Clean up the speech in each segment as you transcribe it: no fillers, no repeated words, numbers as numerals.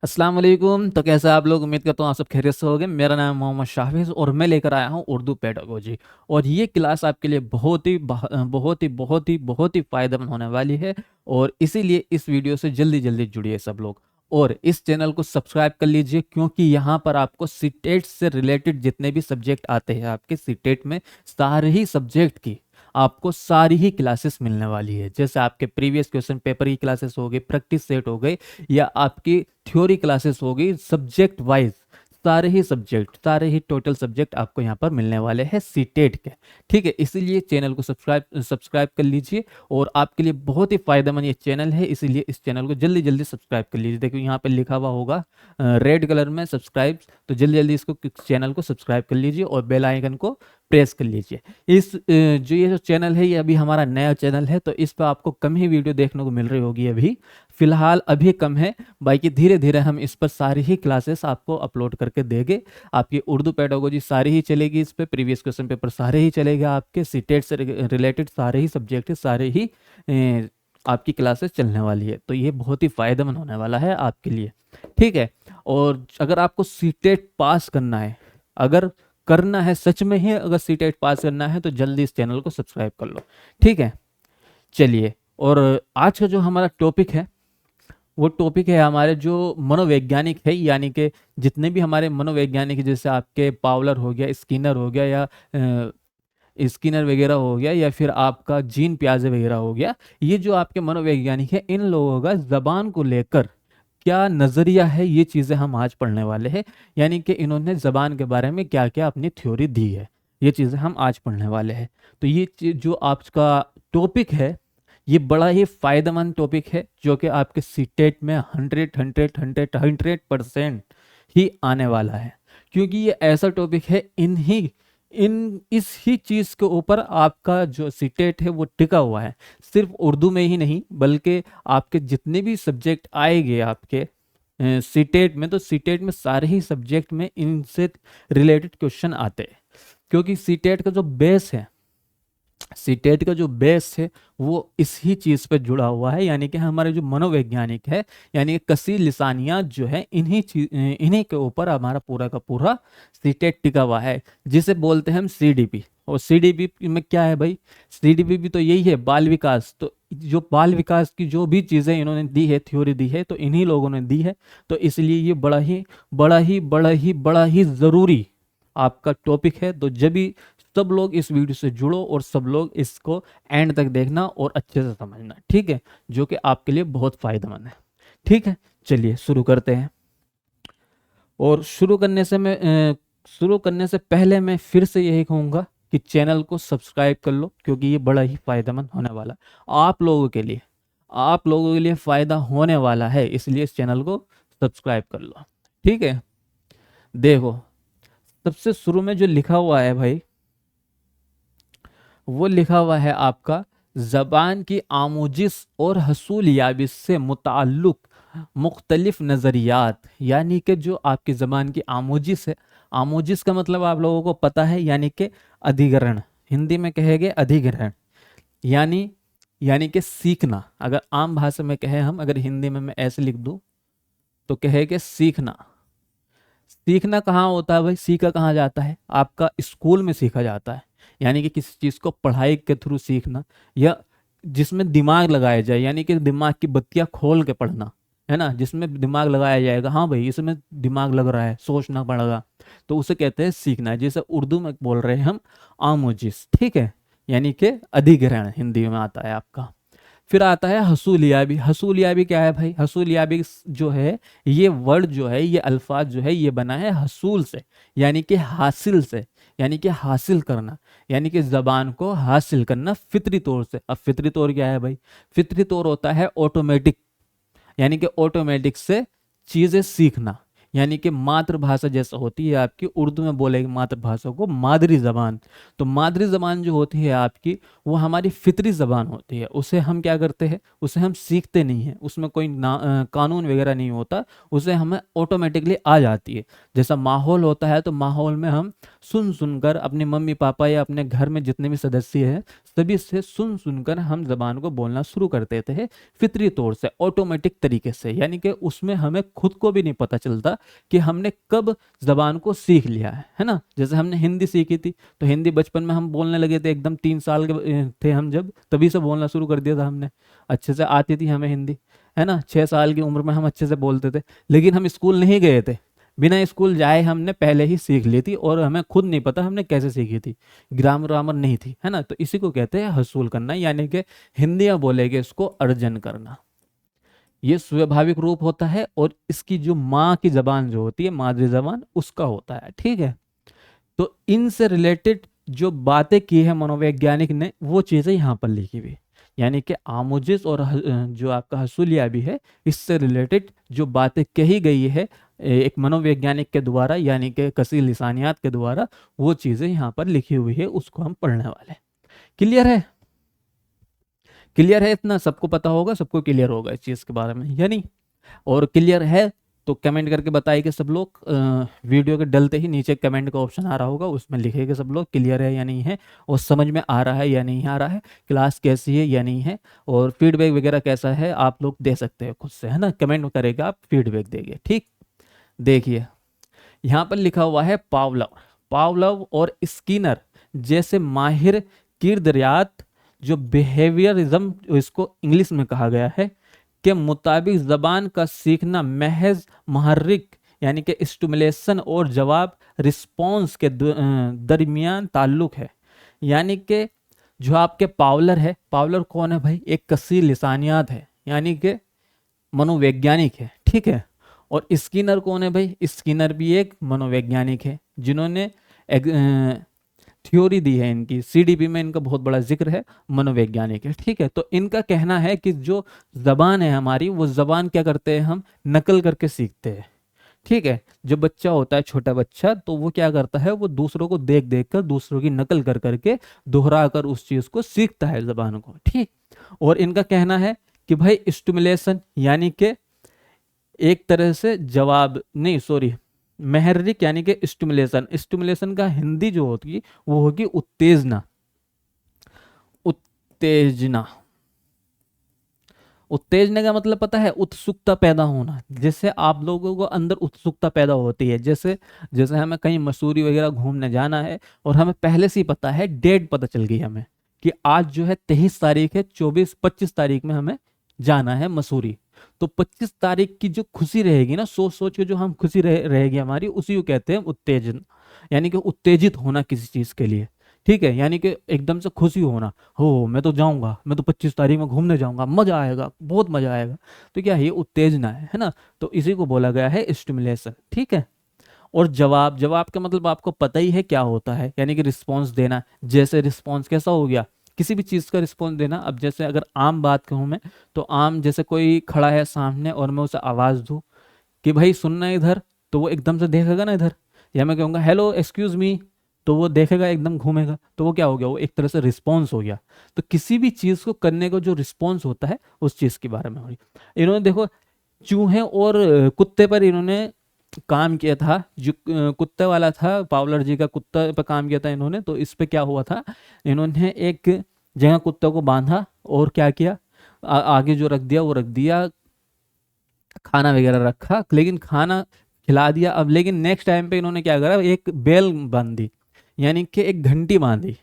अस्सलाम वालेकुम। तो कैसे आप लोग? उम्मीद करता हूँ आप सब खैरियत से होंगे। मेरा नाम है मोहम्मद शाफिज़ और मैं लेकर आया हूँ उर्दू पेडागोजी। और ये क्लास आपके लिए बहुत ही फ़ायदेमंद होने वाली है। और इसीलिए इस वीडियो से जल्दी जल्दी जुड़िए सब लोग। और इस चैनल को सब्सक्राइब कर लीजिए, क्योंकि यहाँ पर आपको सीटेट से रिलेटेड जितने भी सब्जेक्ट आते हैं आपके सीटेट में, सारे ही सब्जेक्ट की आपको सारी ही क्लासेस मिलने वाली है। जैसे आपके प्रीवियस क्वेश्चन पेपर की क्लासेस हो गई, प्रैक्टिस सेट हो गई, या आपकी थ्योरी क्लासेस हो गई, सब्जेक्ट वाइज सारे ही टोटल सब्जेक्ट आपको यहाँ पर मिलने वाले हैं सीटेट के। ठीक है, इसीलिए चैनल को सब्सक्राइब कर लीजिए। और आपके लिए बहुत ही फायदेमंद ये चैनल है, इसीलिए इस चैनल को जल्दी जल्दी सब्सक्राइब कर लीजिए। देखो यहाँ पे लिखा हुआ होगा रेड कलर में सब्सक्राइब, तो जल्दी जल्दी इसको चैनल को सब्सक्राइब कर लीजिए और बेल आइकन को प्रेस कर लीजिए। ये जो चैनल है, ये अभी हमारा नया चैनल है, तो इस पर आपको कम ही वीडियो देखने को मिल रही होगी अभी, फिलहाल अभी कम है। बाकी धीरे धीरे हम इस पर सारी ही क्लासेस आपको अपलोड करके देंगे। आपकी उर्दू पेडागोजी सारी ही चलेगी, इस पर प्रीवियस क्वेश्चन पेपर सारे ही चलेगा, आपके सीटेट से रिलेटेड सारे ही सब्जेक्ट सारे ही आपकी क्लासेस चलने वाली है। तो ये बहुत ही फायदेमंद होने वाला है आपके लिए। ठीक है, और अगर आपको सीटेट पास करना है, अगर करना है सच में ही, अगर सीटेट पास करना है, तो जल्दी इस चैनल को सब्सक्राइब कर लो। ठीक है, चलिए। और आज का जो हमारा टॉपिक है, वो टॉपिक है हमारे जो मनोवैज्ञानिक है, यानी कि जितने भी हमारे मनोवैज्ञानिक, जैसे आपके पावलर हो गया, स्किनर हो गया, या स्किनर वगैरह हो गया, या फिर आपका जीन पियाजे वगैरह हो गया, ये जो आपके मनोवैज्ञानिक है, इन लोगों का जबान को लेकर क्या नज़रिया है, ये चीज़ें हम आज पढ़ने वाले हैं। यानी कि इन्होंने ज़बान के बारे में क्या क्या अपनी थ्योरी दी है, ये चीज़ें हम आज पढ़ने वाले हैं। तो ये जो आज का टॉपिक है, ये बड़ा ही फायदेमंद टॉपिक है, जो कि आपके सीटेट में 100% ही आने वाला है। क्योंकि ये ऐसा टॉपिक है, इस ही चीज़ के ऊपर आपका जो सीटेट है वो टिका हुआ है। सिर्फ उर्दू में ही नहीं, बल्कि आपके जितने भी सब्जेक्ट आएंगे आपके सीटेट में, तो सीटेट में सारे ही सब्जेक्ट में इनसे रिलेटेड क्वेश्चन आते हैं। क्योंकि सीटेट का जो बेस है, सीटेट का जो बेस है, वो इस ही चीज़ पर जुड़ा हुआ है। यानी कि हमारे जो मनोवैज्ञानिक है, यानी कि कसीर लिसानियात जो है, इन्हीं के ऊपर हमारा पूरा का पूरा सीटेट टिका हुआ है, जिसे बोलते हैं हम सीडीपी। और सीडीपी में क्या है भाई? सीडीपी भी तो यही है, बाल विकास। तो जो बाल विकास की जो भी चीज़ें इन्होंने दी है, थ्योरी दी है, तो इन्हीं लोगों ने दी है। तो इसलिए ये बड़ा ही ज़रूरी आपका टॉपिक है। तो जब भी सब लोग इस वीडियो से जुड़ो और सब लोग इसको एंड तक देखना और अच्छे से समझना। ठीक है, जो कि आपके लिए बहुत फायदेमंद है। ठीक है, चलिए शुरू करते हैं। और शुरू करने से पहले मैं फिर से यही कहूँगा कि चैनल को सब्सक्राइब कर लो, क्योंकि ये बड़ा ही फायदेमंद होने वाला आप लोगों के लिए फ़ायदा होने वाला है, इसलिए इस चैनल को सब्सक्राइब कर लो। ठीक है, देखो, सबसे शुरू में जो लिखा हुआ है भाई, वो लिखा हुआ है आपका ज़बान की आमोजिश और हसूल याबिस से मुताल्लुक मुख्तलिफ नज़रियात। यानी कि जो आपकी ज़बान की आमोजिश है, आमोजिश का मतलब आप लोगों को पता है, यानी कि अधिग्रहण, हिंदी में कहेंगे अधिग्रहण। यानी यानी कि सीखना। अगर आम भाषा में कहें हम, अगर हिंदी में मैं ऐसे लिख दूं, तो कहेंगे सीखना। सीखना कहाँ होता है भाई? सीखा कहाँ जाता है? आपका स्कूल में सीखा जाता है। यानी कि किसी चीज़ को पढ़ाई के थ्रू सीखना, या जिसमें दिमाग लगाया जाए, यानी कि दिमाग की बत्तियां खोल के पढ़ना, है ना, जिसमें दिमाग लगाया जाएगा। हाँ भाई, इसमें दिमाग लग रहा है, सोचना पड़ेगा, तो उसे कहते हैं सीखना। जैसे उर्दू में बोल रहे हैं हम आमोजिस। ठीक है, यानी कि अधिग्रहण हिंदी में आता है आपका। फिर आता है हसूलियाबी। हसूलियाबी क्या है भाई? हसूलियाबी जो है, ये वर्ड जो है, ये अल्फाज जो है, ये बना है हसूल से, यानी कि हासिल से, यानी कि हासिल करना, यानी कि जबान को हासिल करना फितरी तौर से। अब फितरी तौर क्या है भाई? फितरी तौर होता है ऑटोमेटिक, यानी कि ऑटोमेटिक से चीज़ें सीखना। यानी कि मातृभाषा जैसा होती है आपकी, उर्दू में बोलेगी मातृभाषा को मादरी ज़बान। तो मादरी ज़बान जो होती है आपकी, वो हमारी फितरी ज़बान होती है। उसे हम क्या करते हैं? उसे हम सीखते नहीं हैं, उसमें कोई कानून वगैरह नहीं होता, उसे हमें ऑटोमेटिकली आ जाती है। जैसा माहौल होता है, तो माहौल में हम सुन सुनकर अपने मम्मी पापा या अपने घर में जितने भी सदस्य हैं, तभी से सुन सुनकर हम जबान को बोलना शुरू कर देते हैं फितरी तौर से, ऑटोमेटिक तरीके से, यानी कि उसमें हमें खुद को भी नहीं पता चलता कि हमने कब जबान को सीख लिया है ना। जैसे हमने हिंदी सीखी थी, तो हिंदी बचपन में हम बोलने लगे थे, एकदम 3 साल के थे हम जब, तभी से बोलना शुरू कर दिया था हमने, अच्छे से आती थी हमें हिंदी, है ना। 6 साल की उम्र में हम अच्छे से बोलते थे, लेकिन हम स्कूल नहीं गए थे, बिना स्कूल जाए हमने पहले ही सीख ली थी, और हमें खुद नहीं पता हमने कैसे सीखी थी, ग्रामर वामर नहीं थी, है ना। तो इसी को कहते हैं हसूल करना, यानी कि हिंदी में बोलेंगे इसको अर्जन करना। ये स्वाभाविक रूप होता है, और इसकी जो माँ की जबान जो होती है, मादरी जबान, उसका होता है, ठीक है। तो इनसे रिलेटेड जो बातें की है मनोवैज्ञानिक ने, वो चीजें यहाँ पर लिखी हुई, यानी कि आमुजिस और जो आपका हसूलिया भी है, इससे रिलेटेड जो बातें कही गई है एक मनोवैज्ञानिक के द्वारा, यानी कि कसीर लिसानियात के द्वारा, वो चीजें यहाँ पर लिखी हुई है, उसको हम पढ़ने वाले हैं। क्लियर है? क्लियर है? इतना सबको पता होगा, सबको क्लियर होगा इस चीज के बारे में, या नहीं? और क्लियर है तो कमेंट करके बताइए कि सब लोग। वीडियो के डलते ही नीचे कमेंट का ऑप्शन आ रहा होगा, उसमें लिखेगा सब लोग क्लियर है या नहीं है, और समझ में आ रहा है या नहीं आ रहा है, क्लास कैसी है या नहीं है, और फीडबैक वगैरह कैसा है आप लोग दे सकते हैं खुद से, है ना। कमेंट करेगा, आप फीडबैक देंगे, ठीक। देखिए यहाँ पर लिखा हुआ है पावलव, पावलव और स्किनर जैसे माहिर किरदारियात, जो बिहेवियरिज्म इसको इंग्लिश में कहा गया है, के मुताबिक जबान का सीखना महज मुहर्रिक यानी कि स्टिमुलेशन और जवाब रिस्पॉन्स के दरमियान ताल्लुक है। यानी कि जो आपके पावलर है, पावलर कौन है भाई? एक कसीर लिसानियात है, यानी कि मनोवैज्ञानिक है, ठीक है। और स्किनर कौन है भाई? स्किनर भी एक मनोवैज्ञानिक है, जिन्होंने थ्योरी दी है, इनकी सीडीपी में इनका बहुत बड़ा जिक्र है, मनोवैज्ञानिक है, ठीक है। तो इनका कहना है कि जो जबान है हमारी, वो जबान क्या करते हैं हम, नकल करके सीखते हैं, ठीक है। जो बच्चा होता है, छोटा बच्चा, तो वो क्या करता है, वो दूसरों को देख देख कर, दूसरों की नकल कर करके, दोहरा कर उस चीज को सीखता है, जबान को, ठीक। और इनका कहना है कि भाई स्टिमुलेशन यानी कि एक तरह से जवाब नहीं, सॉरी, महर्रिक यानी कि स्टिमुलेशन, स्टिमुलेशन का हिंदी जो होगी वो होगी उत्तेजना, उत्तेजना। उत्तेजना का मतलब पता है? उत्सुकता पैदा होना, जैसे आप लोगों को अंदर उत्सुकता पैदा होती है, जैसे जैसे हमें कहीं मसूरी वगैरह घूमने जाना है, और हमें पहले से ही पता है, डेट पता चल गई हमें कि आज जो है 23 तारीख है, 24-25 तारीख में हमें जाना है मसूरी। तो 25 तारीख की जो खुशी रहेगी ना, सोच सोच के जो हम खुशी रहेगी हमारी, उसी को कहते हैं उत्तेजन, यानी कि उत्तेजित होना किसी चीज के लिए, ठीक है। यानी कि एकदम से खुशी होना, हो मैं तो जाऊंगा, मैं तो 25 तारीख में घूमने जाऊंगा, मजा आएगा, बहुत मजा आएगा। तो क्या है ये? उत्तेजना है ना। तो इसी को बोला गया है स्टिमुलेशन, ठीक है। और जवाब, जवाब का मतलब आपको पता ही है क्या होता है, यानी कि रिस्पॉन्स देना। जैसे रिस्पॉन्स कैसा हो गया, किसी भी चीज का रिस्पॉन्स देना। अब जैसे अगर आम बात कहूँ मैं, तो आम जैसे कोई खड़ा है सामने और मैं उसे आवाज दूं कि भाई सुनना इधर, तो वो एकदम से देखेगा ना इधर। या मैं कहूँगा हेलो एक्सक्यूज मी, तो वो देखेगा, एकदम घूमेगा, तो वो क्या हो गया? वो एक तरह से रिस्पॉन्स हो गया। तो किसी भी चीज को करने को जो रिस्पॉन्स होता है, उस चीज के बारे में हो रही। इन्होंने देखो चूहे और कुत्ते पर इन्होंने काम किया था, जो कुत्ते वाला था, पावलर जी का कुत्ता पर काम किया था इन्होंने। तो इस पे क्या हुआ था, इन्होंने एक जगह कुत्ते को बांधा और क्या किया, आगे जो रख दिया वो रख दिया, खाना वगैरह रखा, लेकिन खाना खिला दिया। अब लेकिन नेक्स्ट टाइम पे इन्होंने क्या करा, एक बेल बांध दी, यानी कि एक घंटी बांधी,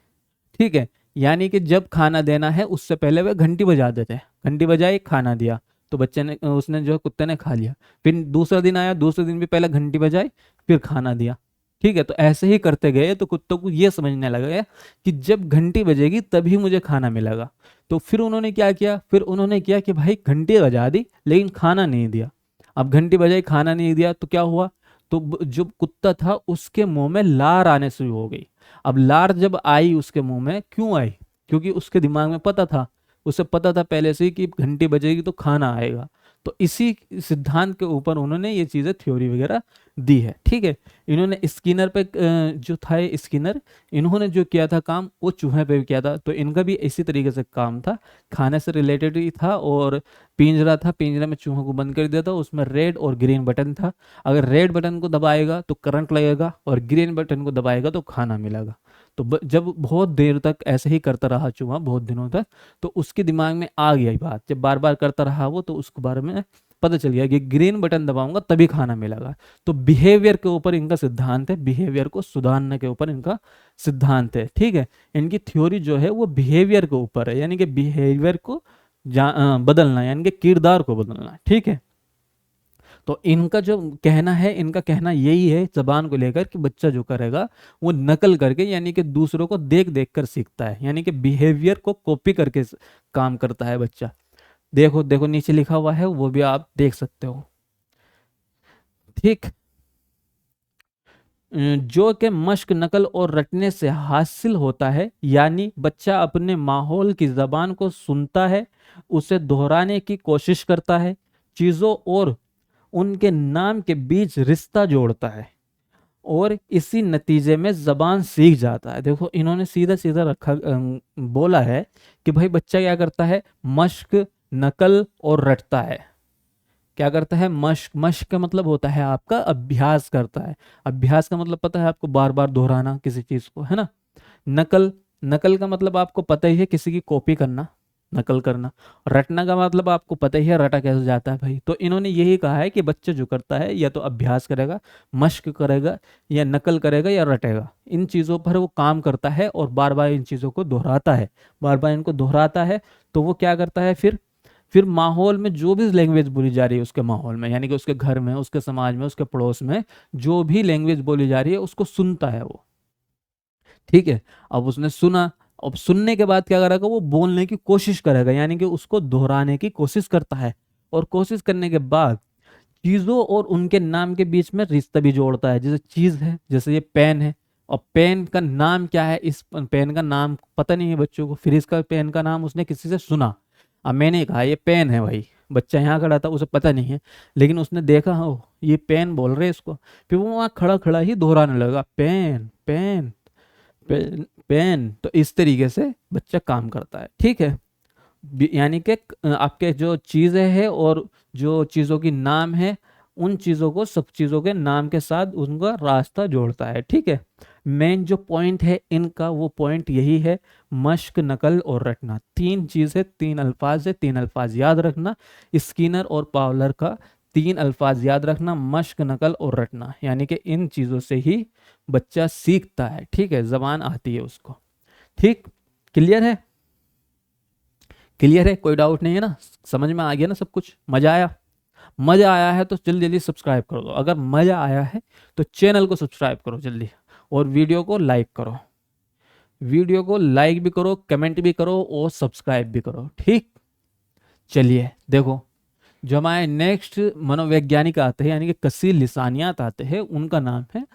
ठीक है। यानी कि जब खाना देना है उससे पहले वह घंटी बजा देते हैं, घंटी बजाई, खाना दिया, तो बच्चे ने, उसने जो कुत्ते ने खा लिया। फिर दूसरा दिन आया, दूसरे दिन भी पहले घंटी बजाई, फिर खाना दिया, ठीक है। तो ऐसे ही करते गए, तो कुत्तों को ये समझने लगा कि जब घंटी बजेगी तभी मुझे खाना मिलेगा। तो फिर उन्होंने क्या किया, फिर उन्होंने किया कि भाई घंटी बजा दी लेकिन खाना नहीं दिया। अब घंटी बजाई, खाना नहीं दिया, तो क्या हुआ, तो जो कुत्ता था उसके मुंह में लार आने शुरू हो गई। अब लार जब आई उसके मुंह में, क्यों आई? क्योंकि उसके दिमाग में पता था, उसे पता था पहले से ही कि घंटी बजेगी तो खाना आएगा। तो इसी सिद्धांत के ऊपर उन्होंने ये चीजें थ्योरी वगैरह दी है, ठीक है। इन्होंने स्किनर पे जो था स्किनर, इन्होंने जो किया था काम, वो चूहे पे भी किया था। तो इनका भी इसी तरीके से काम था, खाने से रिलेटेड ही था। और पिंजरा था, पिंजरे में चूहों को बंद कर दिया था, उसमें रेड और ग्रीन बटन था। अगर रेड बटन को दबाएगा तो करंट लगेगा, और ग्रीन बटन को दबाएगा तो खाना मिलेगा। तो जब बहुत देर तक ऐसे ही करता रहा चूहा बहुत दिनों तक, तो उसके दिमाग में आ गया ये बात, जब बार बार करता रहा वो, तो उसके बारे में पता चल गया कि ग्रीन बटन दबाऊंगा तभी खाना मिलेगा। तो बिहेवियर के ऊपर इनका सिद्धांत है, बिहेवियर को सुधारने के ऊपर इनका सिद्धांत है, ठीक है। इनकी थ्योरी जो है वो बिहेवियर के ऊपर है, यानी कि बिहेवियर को बदलना, यानी कि किरदार को बदलना, ठीक है। तो इनका जो कहना है, इनका कहना यही है जबान को लेकर कि बच्चा जो करेगा वो नकल करके, यानी कि दूसरों को देख देख कर सीखता है, यानी कि बिहेवियर को कॉपी करके काम करता है बच्चा। देखो देखो नीचे लिखा हुआ है, वो भी आप देख सकते हो, ठीक। जो कि मश्क, नकल और रटने से हासिल होता है, यानी बच्चा अपने माहौल की जबान को सुनता है, उसे दोहराने की कोशिश करता है, चीजों और उनके नाम के बीच रिश्ता जोड़ता है, और इसी नतीजे में जबान सीख जाता है। देखो इन्होंने सीधा सीधा रखा बोला है कि भाई बच्चा क्या करता है, मश्क, नकल और रटता है। क्या करता है, मश्क, मश्क का मतलब होता है आपका अभ्यास करता है, अभ्यास का मतलब पता है आपको, बार बार दोहराना किसी चीज को, है ना। नकल, नकल का मतलब आपको पता ही है, किसी की कॉपी करना, नकल करना। रटना का मतलब आपको पता ही है, रटा कैसे जाता है भाई। तो इन्होंने यही कहा है कि बच्चा जो करता है या तो अभ्यास करेगा, मश्क करेगा, या नकल करेगा, या रटेगा, इन चीज़ों पर वो काम करता है और बार बार इन चीज़ों को दोहराता है, बार बार इनको दोहराता है। तो वो क्या करता है फिर माहौल में जो भी लैंग्वेज बोली जा रही है उसके माहौल में, यानी कि उसके घर में, उसके समाज में, उसके पड़ोस में जो भी लैंग्वेज बोली जा रही है उसको सुनता है वो, ठीक है। अब उसने सुना, अब सुनने के बाद क्या करेगा, वो बोलने की कोशिश करेगा, यानी कि उसको दोहराने की कोशिश करता है, और कोशिश करने के बाद चीजों और उनके नाम के बीच में रिश्ता भी जोड़ता है। जैसे चीज है, जैसे ये पेन है, और पेन का नाम क्या है, इस पेन का नाम पता नहीं है बच्चों को, फिर इसका पेन का नाम उसने किसी से सुना, अब मैंने कहा ये पेन है भाई, बच्चा यहाँ खड़ा था उसे पता नहीं है, लेकिन उसने देखा ओ ये पेन बोल रहे हैं इसको, फिर वो वहाँ खड़ा खड़ा ही दोहराने लगा, पेन पेन पेन पेन। तो इस तरीके से बच्चा काम करता है, ठीक है। यानी कि आपके जो चीज़ें हैं और जो चीज़ों की नाम है, उन चीज़ों को सब चीज़ों के नाम के साथ उनका रास्ता जोड़ता है, ठीक है। मेन जो पॉइंट है इनका, वो पॉइंट यही है, मश्क, नकल और रटना, तीन चीज़ है, तीन अल्फाज है, तीन अल्फाज याद रखना। स्किनर और पावलर का तीन अल्फाज याद रखना, मश्क, नकल और रटना, यानी कि इन चीज़ों से ही बच्चा सीखता है, ठीक है, जबान आती है उसको, ठीक। क्लियर है, क्लियर है, कोई डाउट नहीं है ना, समझ में आ गया ना सब कुछ, मजा आया। मजा आया है तो जल्दी जल्दी सब्सक्राइब कर दो, अगर मजा आया है तो चैनल को सब्सक्राइब करो जल्दी, और वीडियो को लाइक करो, वीडियो को लाइक भी करो, कमेंट भी करो और सब्सक्राइब भी करो, ठीक। चलिए देखो, जो हमारे नेक्स्ट मनोवैज्ञानिक आते हैं, यानी कि कसीर लिसानियात आते हैं, उनका नाम है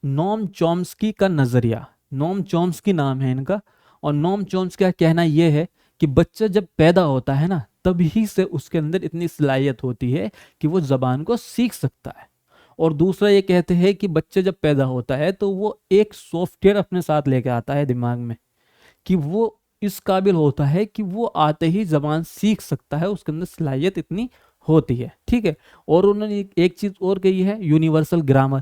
नोम चॉम्स्की का नजरिया। नोम चॉम्स्की नाम है इनका, और नोम चॉम्स्की का कहना यह है कि बच्चा जब पैदा होता है ना, तभी से उसके अंदर इतनी सलाहियत होती है कि वो जबान को सीख सकता है। और दूसरा ये कहते हैं कि बच्चा जब पैदा होता है तो वो एक सॉफ्टवेयर अपने साथ लेके आता है दिमाग में, कि वो इस काबिल होता है कि वो आते ही जबान सीख सकता है, उसके अंदर सलाहियत इतनी होती है, ठीक है। और उन्होंने एक चीज और कही है, यूनिवर्सल ग्रामर,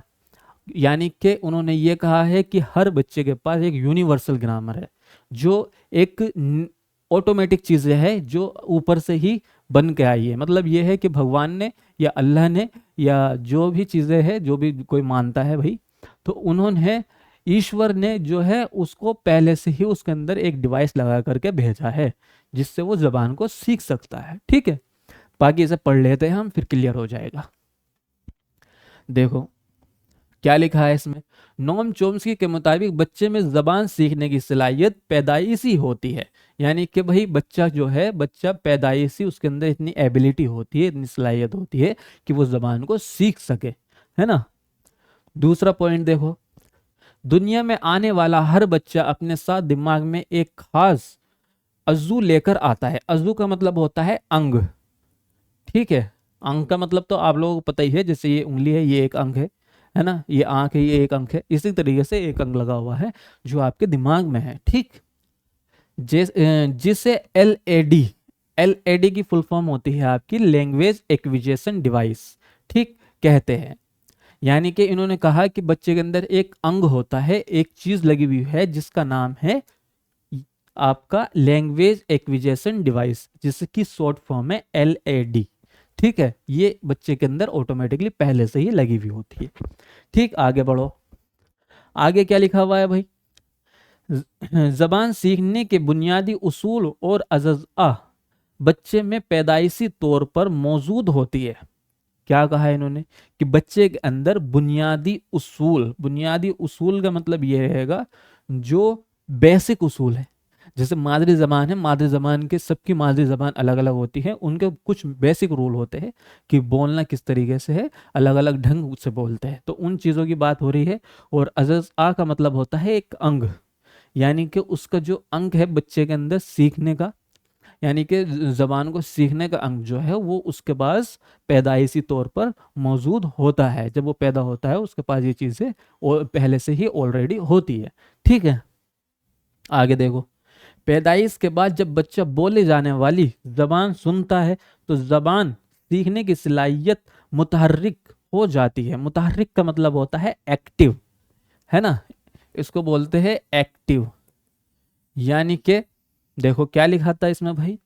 यानी कि उन्होंने ये कहा है कि हर बच्चे के पास एक यूनिवर्सल ग्रामर है, जो एक ऑटोमेटिक चीजें है, जो ऊपर से ही बन के आई है। मतलब ये है कि भगवान ने या अल्लाह ने या जो भी चीजें है, जो भी कोई मानता है भाई, तो उन्होंने, ईश्वर ने जो है उसको पहले से ही उसके अंदर एक डिवाइस लगा करके भेजा है, जिससे वो जबान को सीख सकता है, ठीक है। बाकी इसे पढ़ लेते हैं हम, फिर क्लियर हो जाएगा। देखो क्या लिखा है इसमें, नोम चोम्स्की के मुताबिक बच्चे में जबान सीखने की सलाहियत पैदाइशी होती है, यानी कि भाई बच्चा जो है, बच्चा पैदाइशी उसके अंदर इतनी एबिलिटी होती है, इतनी सलाहियत होती है कि वो जबान को सीख सके, है ना। दूसरा पॉइंट देखो, दुनिया में आने वाला हर बच्चा अपने साथ दिमाग में एक खास अज़ू लेकर आता है। अज़ू का मतलब होता है अंग, ठीक है। अंग का मतलब तो आप लोगों को पता ही है, जैसे ये उंगली है, ये एक अंग है ना, ये आंख है, ये एक अंग है, इसी तरीके से एक अंग लगा हुआ है जो आपके दिमाग में है, ठीक। जिसे एल ए डी की फुल फॉर्म होती है आपकी लैंग्वेज एक्विजिशन डिवाइस, ठीक, कहते हैं। यानी कि इन्होंने कहा कि बच्चे के अंदर एक अंग होता है, एक चीज लगी हुई है जिसका नाम है आपका लैंग्वेज एक्विजिशन डिवाइस, जिसकी शॉर्ट फॉर्म है LAD। ठीक है, ये बच्चे के अंदर ऑटोमेटिकली पहले से ही लगी हुई होती है। ठीक, आगे बढ़ो। आगे क्या लिखा हुआ है भाई? जबान सीखने के बुनियादी उसूल और अज़्ज़ा बच्चे में पैदाइशी तौर पर मौजूद होती है। क्या कहा है इन्होंने कि बच्चे के अंदर बुनियादी उसूल का मतलब ये रहेगा जो बेसिक उसूल है। जैसे मादरी जबान है, मादरी जबान के सबकी मादरी जबान अलग अलग होती है, उनके कुछ बेसिक रूल होते हैं कि बोलना किस तरीके से है, अलग अलग ढंग से बोलते हैं, तो उन चीज़ों की बात हो रही है। और अज़्ज़ा का मतलब होता है एक अंग, यानी कि उसका जो अंग है बच्चे के अंदर सीखने का, यानी कि जबान को सीखने का अंग जो है वो उसके पास पैदाइशी तौर पर मौजूद होता है। जब वो पैदा होता है उसके पास ये चीज़ें पहले से ही ऑलरेडी होती है। ठीक है, आगे देखो। पैदाइश के बाद जब बच्चा बोले जाने वाली जबान सुनता है तो जबान सीखने की सलाहियत मुतहर्रिक हो जाती है। मुतहर्रिक का मतलब होता है एक्टिव, है ना, इसको बोलते हैं एक्टिव। यानी कि देखो क्या लिखा था इसमें भाई,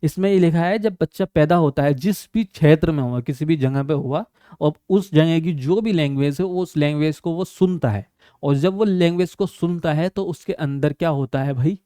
इसमें ये लिखा है जब बच्चा पैदा होता है जिस भी क्षेत्र में हुआ, किसी भी जगह पे हुआ, और उस जगह की जो भी लैंग्वेज है उस लैंग्वेज को वो सुनता है, और जब वो लैंग्वेज को सुनता है तो उसके अंदर क्या होता है भाई,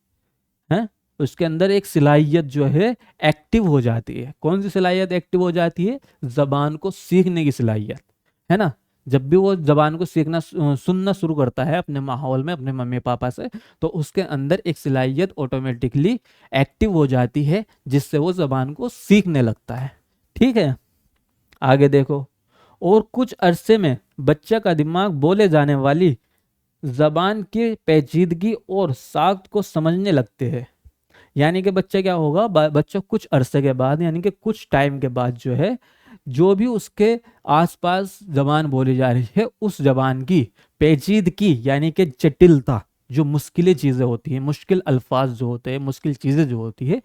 है, उसके अंदर एक सलाहियत जो है एक्टिव हो जाती है। कौन सी सलाहियत एक्टिव हो जाती है? जबान को सीखने की सलाहियत, है ना। जब भी वो जबान को सीखना सुनना शुरू करता है अपने माहौल में, अपने मम्मी पापा से, तो उसके अंदर एक सलाहियत ऑटोमेटिकली एक्टिव हो जाती है जिससे वो जबान को सीखने लगता है। ठीक है, आगे देखो। और कुछ अरसे में बच्चा का दिमाग बोले जाने वाली जबान की पेचीदगी और साख्त को समझने लगते हैं। यानी कि बच्चा क्या होगा, बच्चा कुछ अरसे के बाद, यानी कि कुछ टाइम के बाद जो है, जो भी उसके आसपास जबान बोली जा रही है उस जबान की पेचीदगी यानी कि जटिलता, जो मुश्किल चीज़ें होती हैं, मुश्किल अल्फाज जो होते हैं, मुश्किल चीज़ें जो होती है,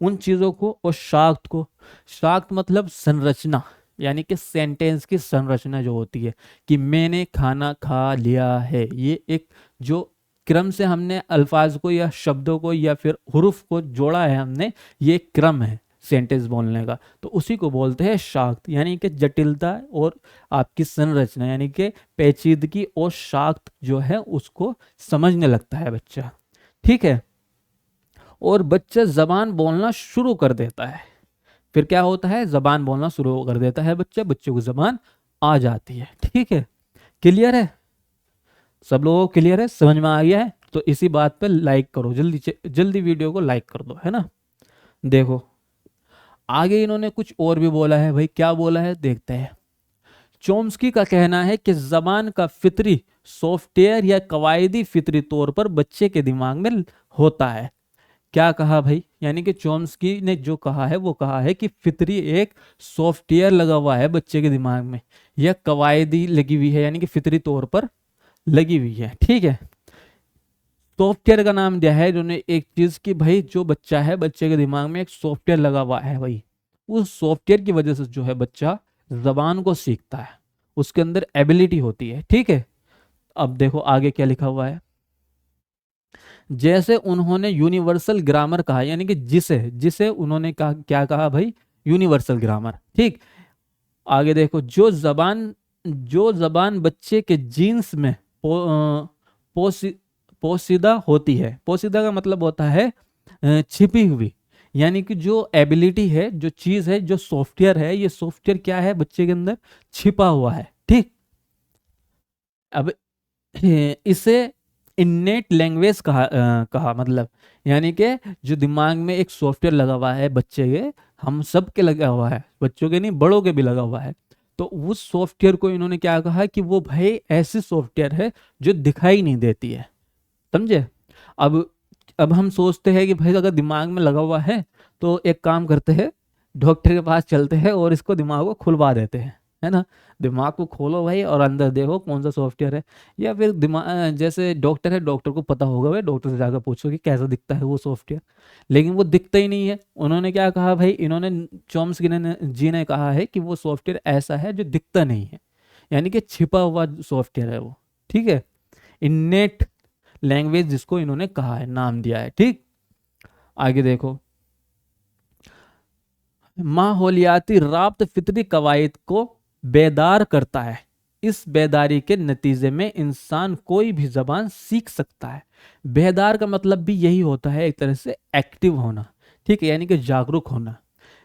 उन चीज़ों को, और साख्त को, साख्त मतलब संरचना, यानी कि सेंटेंस की संरचना जो होती है कि मैंने खाना खा लिया है, ये एक जो क्रम से हमने अल्फाज को या शब्दों को या फिर हुरूफ को जोड़ा है हमने, ये एक क्रम है सेंटेंस बोलने का, तो उसी को बोलते हैं साख्त, यानी कि जटिलता और आपकी संरचना, यानी कि पेचीदगी और साख्त जो है उसको समझने लगता है बच्चा। ठीक है, और बच्चा जबान बोलना शुरू कर देता है। फिर क्या होता है, जबान बोलना शुरू कर देता है बच्चा, बच्चे को जबान आ जाती है। ठीक है, क्लियर है? सब लोगों को क्लियर है, समझ में आ गया है? तो इसी बात पे लाइक करो, जल्दी जल्दी वीडियो को लाइक कर दो, है ना। देखो आगे इन्होंने कुछ और भी बोला है भाई, क्या बोला है देखते हैं। चोम्स्की का कहना है कि जबान का फितरी सॉफ्टवेयर या कवायदी फितरी तौर पर बच्चे के दिमाग में होता है। क्या कहा भाई, यानी कि चोम्स्की ने जो कहा है वो कहा है कि फितरी एक सॉफ्टवेयर लगा हुआ है बच्चे के दिमाग में, या कवायदी लगी हुई है, यानी कि फितरी तौर पर लगी हुई है। ठीक है, सॉफ्टवेयर का नाम दिया है इन्होंने एक चीज की भाई, जो बच्चा है, बच्चे के दिमाग में एक सॉफ्टवेयर लगा हुआ है भाई, उस सॉफ्टवेयर की वजह से जो है बच्चा जबान को सीखता है, उसके अंदर एबिलिटी होती है। ठीक है, अब देखो आगे क्या लिखा हुआ है। जैसे उन्होंने यूनिवर्सल ग्रामर कहा, यानी कि जिसे जिसे उन्होंने कहा, क्या कहा भाई, यूनिवर्सल ग्रामर। ठीक, आगे देखो। जो जबान बच्चे के जीन्स में पोसी पोसीदा होती है, पोसीदा का मतलब होता है छिपी हुई, यानी कि जो एबिलिटी है, जो चीज है, जो सॉफ्टवेयर है, ये सॉफ्टवेयर क्या है बच्चे के अंदर छिपा हुआ है। ठीक, अब इसे इन्नेट लैंग्वेज कहा मतलब, यानी कि जो दिमाग में एक सॉफ्टवेयर लगा हुआ है बच्चे के, हम सब के लगा हुआ है, बच्चों के नहीं बड़ों के भी लगा हुआ है, तो उस सॉफ्टवेयर को इन्होंने क्या कहा कि वो भाई ऐसी सॉफ्टवेयर है जो दिखाई नहीं देती है। समझे? अब अब हम सोचते हैं कि भाई अगर दिमाग में लगा हुआ है तो एक काम करते हैं, डॉक्टर के पास चलते हैं और इसको दिमाग को खुलवा देते हैं, है ना। दिमाग को खोलो भाई और अंदर देखो कौन सा सॉफ्टवेयर है, या फिर दिमाग जैसे डॉक्टर है, डॉक्टर को पता होगा भाई, डॉक्टर से जाकर पूछो कि कैसा दिखता है वो सॉफ्टवेयर, लेकिन वो दिखता ही नहीं है। उन्होंने क्या कहा भाई, इन्होंने चॉम्स्की जी ने कहा है कि वो सॉफ्टवेयर ऐसा है जो दिखता नहीं है, यानी कि छिपा हुआ सॉफ्टवेयर है वो, ठीक है। इन्नेट लैंग्वेज जिसको इन्होंने कहा है, नाम दिया है, ठीक। आगे देखो, माहौलियाती राब्त फितरी कवायद को बेदार करता है। इस बेदारी के नतीजे में इंसान कोई भी जबान सीख सकता है। बेदार का मतलब भी यही होता है, एक तरह से एक्टिव होना, ठीक है, यानी कि जागरूक होना।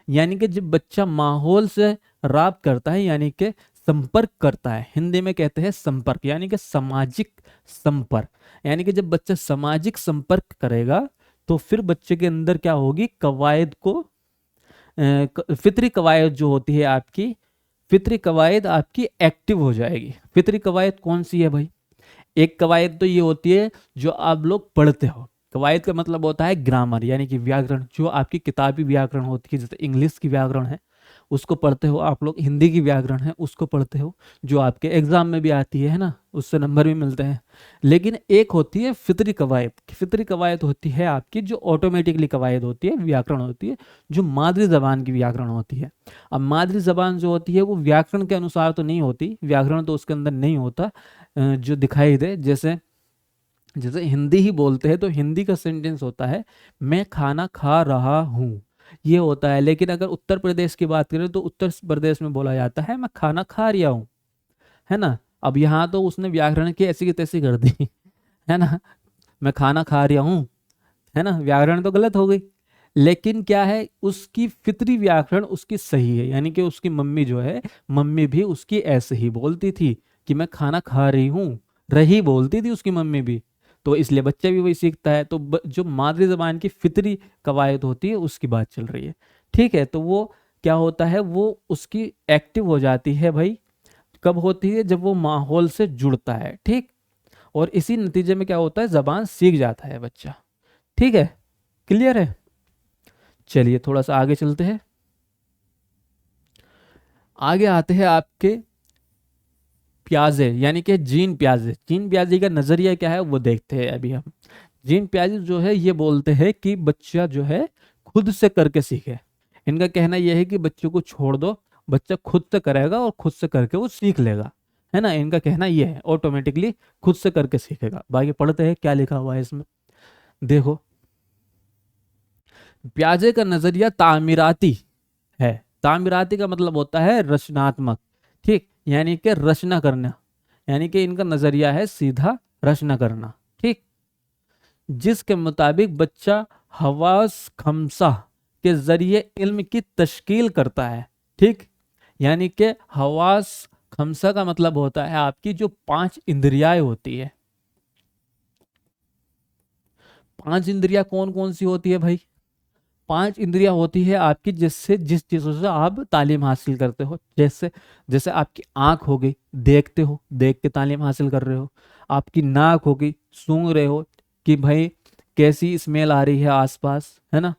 यानी कि जब बच्चा माहौल से राब्त करता है, यानी कि संपर्क करता है, हिंदी में कहते हैं संपर्क, यानी कि सामाजिक संपर्क। यानी कि जब बच्चा सामाजिक संपर्क करेगा तो फिर बच्चे के अंदर क्या होगी, कवायद को फितरी कवायद जो होती है आपकी, फितरी कवायद आपकी एक्टिव हो जाएगी। फितरी कवायद कौन सी है भाई? एक कवायद तो ये होती है जो आप लोग पढ़ते हो। कवायद का मतलब होता है ग्रामर, यानी कि व्याकरण, जो आपकी किताबी व्याकरण होती है, जैसे इंग्लिश की व्याकरण है उसको पढ़ते हो आप लोग, हिंदी की व्याकरण है उसको पढ़ते हो, जो आपके एग्जाम में भी आती है ना, उससे नंबर भी मिलते हैं। लेकिन एक होती है फितरी कवायद। फितरी कवायद होती है आपकी जो ऑटोमेटिकली कवायद होती है, व्याकरण होती है, जो मादरी जबान की व्याकरण होती है। अब मादरी जबान जो होती है वो व्याकरण के अनुसार तो नहीं होती, व्याकरण तो उसके अंदर नहीं होता जो दिखाई दे। जैसे जैसे हिंदी ही बोलते हैं तो हिंदी का सेंटेंस होता है मैं खाना खा रहा हूँ, ये होता है। लेकिन अगर उत्तर प्रदेश की बात करें तो उत्तर प्रदेश में बोला जाता है मैं खाना खा रिया हूँ, है ना। अब यहाँ तो उसने व्याकरण की ऐसी की तैसी कर दी है ना, मैं खाना खा रिया हूँ, है ना, व्याकरण तो गलत हो गई। लेकिन क्या है, उसकी फितरी व्याकरण उसकी सही है, यानी कि उसकी मम्मी जो है, मम्मी भी उसकी ऐसे ही बोलती थी कि मैं खाना खा रही हूँ, रही बोलती थी उसकी मम्मी भी। तो इसलिए बच्चा भी वही सीखता है। तो जो मादरी जबान की फितरी कवायद होती है उसकी बात चल रही है, ठीक है। तो वो क्या होता है, वो उसकी एक्टिव हो जाती है भाई, कब होती है, जब वो माहौल से जुड़ता है, ठीक। और इसी नतीजे में क्या होता है, जबान सीख जाता है बच्चा, ठीक है। क्लियर है? चलिए थोड़ा सा आगे चलते हैं। आगे आते हैं आपके प्याजे, यानी कि जीन प्याजे। जीन प्याजे का नजरिया क्या है वो देखते हैं अभी हम। जीन प्याजे जो है ये बोलते हैं कि बच्चा जो है खुद से करके सीखे। इनका कहना यह है कि बच्चों को छोड़ दो, बच्चा खुद से करेगा और खुद से करके वो सीख लेगा, है ना। इनका कहना यह है ऑटोमेटिकली खुद से करके सीखेगा। बाकी पढ़ते हैं क्या लिखा हुआ है इसमें, देखो। प्याजे का नजरिया तामीराती है। तामीराती का मतलब होता है रचनात्मक, ठीक, यानी कि रचना करना। यानी कि इनका नजरिया है सीधा रचना करना, ठीक। जिसके मुताबिक बच्चा हवास खमसा के जरिए इल्म की तश्कील करता है, ठीक। यानी कि हवास खमसा का मतलब होता है आपकी जो पांच इंद्रियाएं होती है। पांच इंद्रियां कौन कौन सी होती है भाई? पांच इंद्रियां होती है आपकी, जिससे जिस चीजों से आप तालीम हासिल करते हो। जैसे जैसे आपकी आंख हो गई, देखते हो, देख के तालीम हासिल कर रहे हो। आपकी नाक हो गई, सूंघ रहे हो कि भाई कैसी स्मेल आ रही है आसपास, है ना।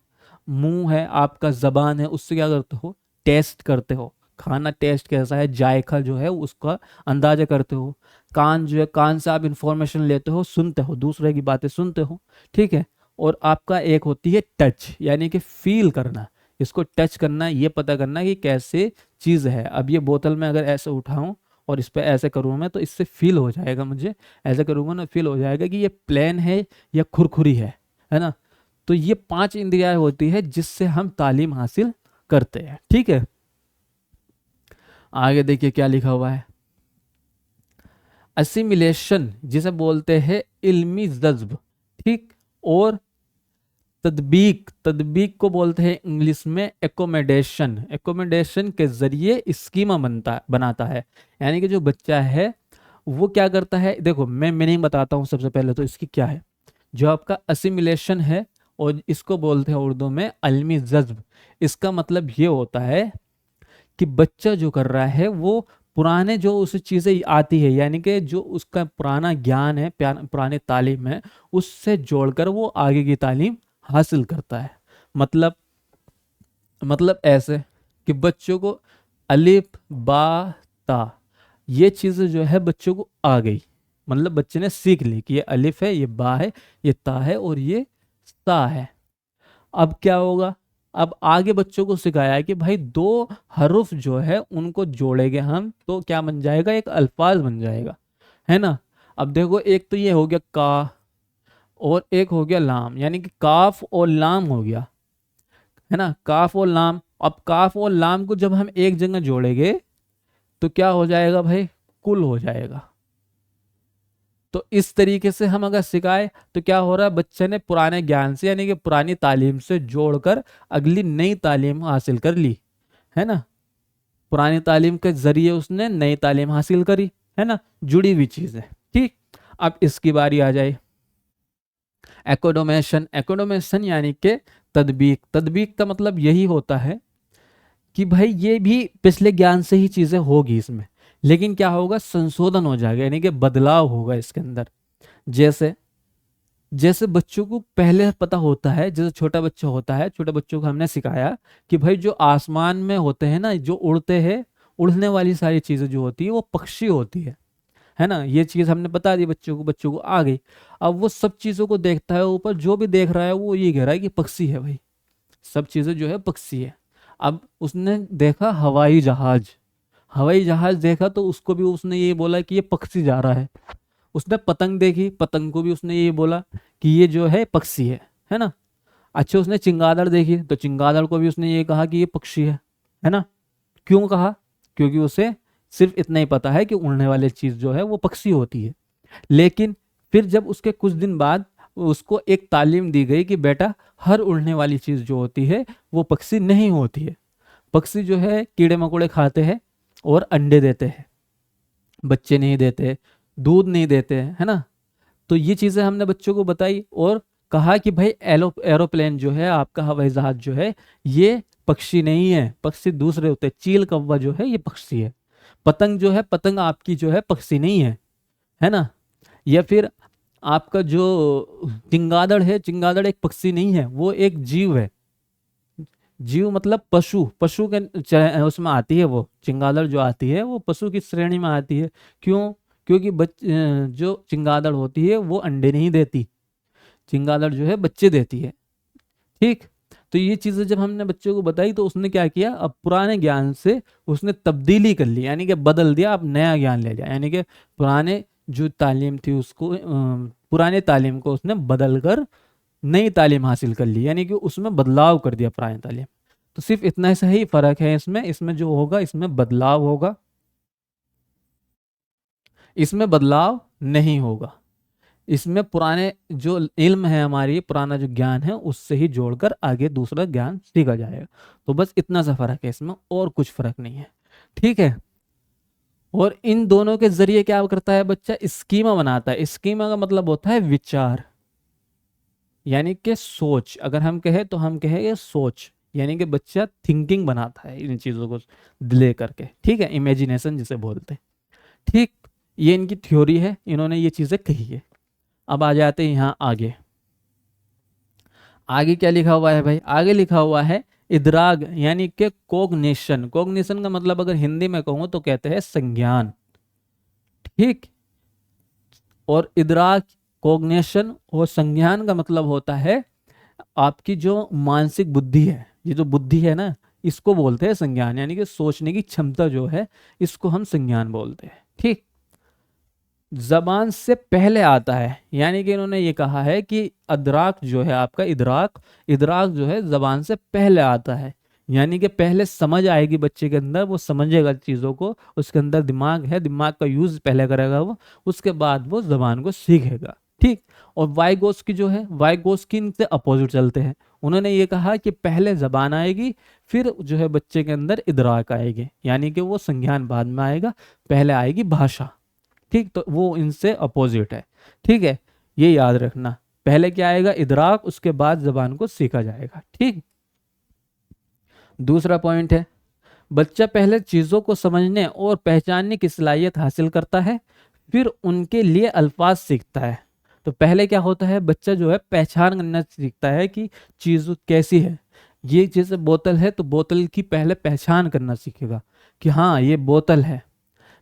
मुंह है आपका, जबान है, उससे क्या करते हो, टेस्ट करते हो, खाना टेस्ट कैसा है, जायका जो है उसका अंदाजा करते हो। कान जो है, कान से आप इंफॉर्मेशन लेते हो, सुनते हो, दूसरे की बातें सुनते हो, ठीक है। और आपका एक होती है टच, यानी कि फील करना, इसको टच करना, ये पता करना कि कैसे चीज़ है। अब ये बोतल में अगर ऐसे उठाऊं और इस पर ऐसे करूँ मैं तो इससे फील हो जाएगा, मुझे ऐसे करूँगा ना फील हो जाएगा कि ये प्लेन है या खुरखुरी है ना। तो ये पांच इंद्रियां होती है जिससे हम तालीम हासिल करते हैं, ठीक है। आगे देखिए क्या लिखा हुआ है। असिमिलेशन जिसे बोलते हैं इल्मी जज्ब, ठीक। और तदबीक, तदबीक को बोलते हैं इंग्लिश में एकोमोडेशन। एकोमोडेशन के जरिए स्कीमा बनाता है। यानी कि जो बच्चा है वो क्या करता है, देखो मैं मीनिंग बताता हूँ सबसे पहले तो इसकी क्या है। जो आपका असिमिलेशन है, और इसको बोलते हैं उर्दू में अलमी जज्ब। इसका मतलब ये होता है कि बच्चा जो कर रहा है वो पुराने जो उसे चीज़ें आती है, यानी कि जो उसका पुराना ज्ञान है, पुराने तालीम है, उससे जोड़कर वो आगे की तालीम हासिल करता है। मतलब ऐसे कि बच्चों को अलिफ बा ता, ये चीज़ें जो है बच्चों को आ गई, मतलब बच्चे ने सीख ली कि ये अलिफ है, ये बा है, ये ता है और ये सा है। अब क्या होगा, अब आगे बच्चों को सिखाया है कि भाई दो हरूफ जो है उनको जोड़ेंगे हम तो क्या बन जाएगा, एक अल्फाज बन जाएगा, है ना। अब देखो एक तो ये हो गया का और एक हो गया लाम, यानी कि काफ और लाम हो गया, है ना, काफ और लाम। अब काफ और लाम को जब हम एक जगह जोड़ेंगे तो क्या हो जाएगा भाई, कुल हो जाएगा। तो इस तरीके से हम अगर सिखाए तो क्या हो रहा है, बच्चे ने पुराने ज्ञान से यानी कि पुरानी तालीम से जोड़कर अगली नई तालीम हासिल कर ली, है ना। पुरानी तालीम के जरिए उसने नई तालीम हासिल करी, है ना, जुड़ी हुई चीज है। ठीक, अब इसकी बारी आ जाए एकोडोमेशन। एकोडोमेशन यानी कि तदबीक। तदबीक का मतलब यही होता है कि भाई ये भी पिछले ज्ञान से ही चीजें होगी इसमें, लेकिन क्या होगा, संशोधन हो जाएगा, यानी कि बदलाव होगा इसके अंदर। जैसे जैसे बच्चों को पहले पता होता है, जैसे छोटा बच्चा होता है, छोटे बच्चों को हमने सिखाया कि भाई जो आसमान में होते हैं ना, जो उड़ते हैं, उड़ने वाली सारी चीजें जो होती है वो पक्षी होती है ना। ये चीज हमने बता दी बच्चों को, बच्चों को आ गई। अब वो सब चीजों को देखता है, ऊपर जो भी देख रहा है वो ये कह रहा है कि पक्षी है भाई, सब चीजें जो है पक्षी है। अब उसने देखा हवाई जहाज, हवाई जहाज देखा तो उसको भी उसने ये बोला कि ये पक्षी जा रहा है। उसने पतंग देखी, पतंग को भी उसने ये बोला कि ये जो है पक्षी है ना। अच्छा, उसने चिंगादड़ देखी तो चिंगादड़ को भी उसने ये कहा कि ये पक्षी है ना। क्यों कहा, क्योंकि उसे सिर्फ इतना ही पता है कि उड़ने वाली चीज जो है वो पक्षी होती है। लेकिन फिर जब उसके कुछ दिन बाद उसको एक तालीम दी गई कि बेटा हर उड़ने वाली चीज जो होती है वो पक्षी नहीं होती है। पक्षी जो है कीड़े मकोड़े खाते हैं और अंडे देते हैं, बच्चे नहीं देते, दूध नहीं देते, है ना। तो ये चीजें हमने बच्चों को बताई और कहा कि भाई एरोप्लेन जो है आपका, हवाई जहाज जो है ये पक्षी नहीं है, पक्षी दूसरे होते हैं, चील कौवा जो है ये पक्षी है। पतंग जो है, पतंग आपकी जो है पक्षी नहीं है ना। या फिर आपका जो चिंगादड़ है, चिंगादड़ एक पक्षी नहीं है, वो एक जीव है। जीव मतलब पशु, पशु के उसमें आती है, वो चिंगादड़ जो आती है वो पशु की श्रेणी में आती है। क्यों, क्योंकि जो चिंगादड़ होती है वो अंडे नहीं देती, चिंगादड़ जो है बच्चे देती है। ठीक, तो ये चीजें जब हमने बच्चों को बताई तो उसने क्या किया, अब पुराने ज्ञान से उसने तब्दीली कर ली, यानी कि बदल दिया, अब नया ज्ञान ले लिया। यानी कि पुराने जो तालीम थी उसको पुराने तालीम को उसने बदल कर नई तालीम हासिल कर ली, यानी कि उसमें बदलाव कर दिया पुरानी तालीम। तो सिर्फ इतना सा ही फर्क है इसमें, इसमें जो होगा इसमें बदलाव होगा, इसमें बदलाव नहीं होगा। इसमें पुराने जो इल्म है, हमारी पुराना जो ज्ञान है उससे ही जोड़कर आगे दूसरा ज्ञान सीखा जाएगा। तो बस इतना सा फर्क है इसमें, और कुछ फर्क नहीं है। ठीक है, और इन दोनों के जरिए क्या करता है बच्चा, स्कीमा बनाता है। स्कीमा का मतलब होता है विचार, यानी कि सोच। अगर हम कहें तो हम कहें ये सोच, यानी कि बच्चा थिंकिंग बनाता है इन चीजों को ले करके। ठीक है, इमेजिनेशन जिसे बोलते हैं। ठीक, ये इनकी थ्योरी है, इन्होंने ये चीजें कही है। अब आ जाते हैं यहाँ आगे। आगे क्या लिखा हुआ है भाई, आगे लिखा हुआ है इदराग, यानी कि कोग्निशन। कोग्निशन का मतलब अगर हिंदी में कहूँ तो कहते हैं संज्ञान। ठीक, और इदराक, कोग्निशन और संज्ञान का मतलब होता है आपकी जो मानसिक बुद्धि है, ये जो बुद्धि है ना, इसको बोलते हैं संज्ञान, यानी कि सोचने की क्षमता जो है इसको हम संज्ञान बोलते हैं। ठीक, जबान से पहले आता है, यानी कि इन्होंने ये कहा है कि अदराक जो है आपका, इदराक, इदराक जो है जबान से पहले आता है, यानी कि पहले समझ आएगी बच्चे के अंदर, वो समझेगा चीज़ों को, उसके अंदर दिमाग है, दिमाग का यूज पहले करेगा वो, उसके बाद वो जबान को सीखेगा। ठीक, और वाइगोस्की जो है, वाइगोस्की इनसे अपोजिट चलते हैं। उन्होंने ये कहा कि पहले जबान आएगी, फिर जो है बच्चे के अंदर इदराक आएगी, यानी कि वो संज्ञान बाद में आएगा, पहले आएगी भाषा। ठीक, तो वो इनसे अपोजिट है। ठीक है, ये याद रखना, पहले क्या आएगा, इदराक, उसके बाद जबान को सीखा जाएगा। ठीक, दूसरा पॉइंट है, बच्चा पहले चीजों को समझने और पहचानने की सलाहियत हासिल करता है, फिर उनके लिए अल्फाज सीखता है। तो पहले क्या होता है, बच्चा जो है पहचान करना सीखता है कि चीज कैसी है। ये जैसे बोतल है तो बोतल की पहले पहचान करना सीखेगा कि हाँ ये बोतल है।